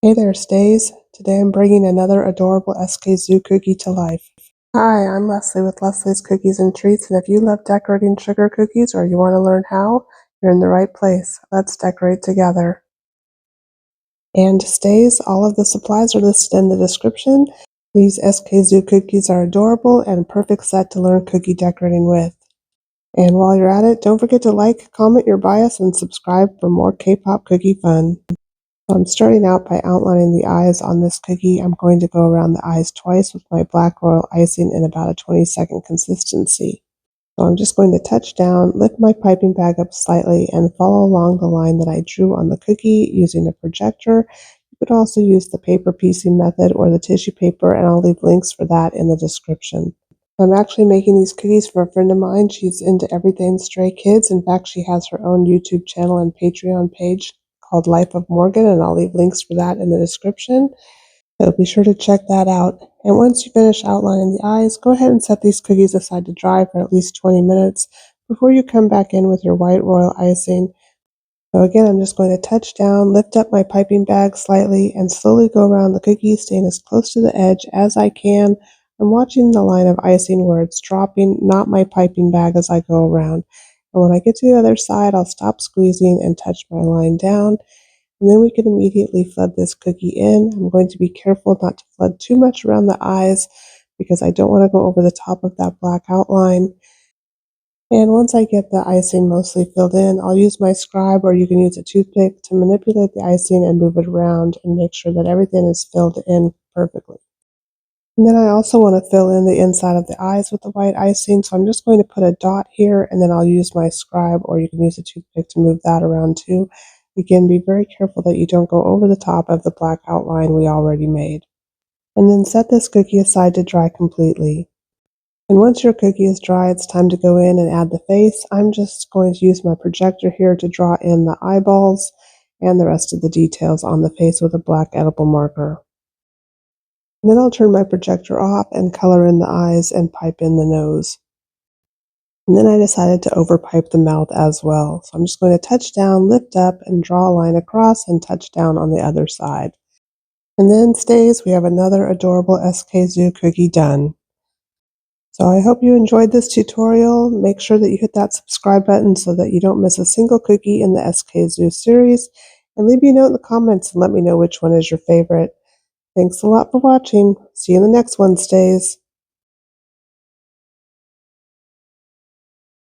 Hey there, Stays. Today I'm bringing another adorable SKZOO cookie to life. Hi, I'm Leslie with Leslie's Cookies and Treats, and if you love decorating sugar cookies or you want to learn how, you're in the right place. Let's decorate together. And Stays, all of the supplies are listed in the description. These SKZOO cookies are adorable and a perfect set to learn cookie decorating with. And while you're at it, don't forget to like, comment your bias, and subscribe for more K-pop cookie fun. So I'm starting out by outlining the eyes on this cookie. I'm going to go around the eyes twice with my black royal icing in about a 20-second consistency. So I'm just going to touch down, lift my piping bag up slightly, and follow along the line that I drew on the cookie using a projector. You could also use the paper piecing method or the tissue paper, and I'll leave links for that in the description. I'm actually making these cookies for a friend of mine. She's into everything Stray Kids. In fact, she has her own YouTube channel and Patreon page called Life of Morgan, and I'll leave links for that in the description. So be sure to check that out. And once you finish outlining the eyes, go ahead and set these cookies aside to dry for at least 20 minutes before you come back in with your white royal icing. So again, I'm just going to touch down, lift up my piping bag slightly, and slowly go around the cookie, staying as close to the edge as I can. I'm watching the line of icing where it's dropping, not my piping bag as I go around. And when I get to the other side, I'll stop squeezing and touch my line down. And then we can immediately flood this cookie in. I'm going to be careful not to flood too much around the eyes because I don't want to go over the top of that black outline. And once I get the icing mostly filled in, I'll use my scribe, or you can use a toothpick, to manipulate the icing and move it around and make sure that everything is filled in perfectly. And then I also want to fill in the inside of the eyes with the white icing, so I'm just going to put a dot here, and then I'll use my scribe, or you can use a toothpick to move that around too. Again, be very careful that you don't go over the top of the black outline we already made. And then set this cookie aside to dry completely. And once your cookie is dry, it's time to go in and add the face. I'm just going to use my projector here to draw in the eyeballs and the rest of the details on the face with a black edible marker. And then I'll turn my projector off and color in the eyes and pipe in the nose. And then I decided to overpipe the mouth as well. So I'm just going to touch down, lift up, and draw a line across and touch down on the other side. And then Stays, we have another adorable SKZOO cookie done. So I hope you enjoyed this tutorial. Make sure that you hit that subscribe button so that you don't miss a single cookie in the SKZOO series. And leave me a note in the comments and let me know which one is your favorite. Thanks a lot for watching. See you in the next one, Stays.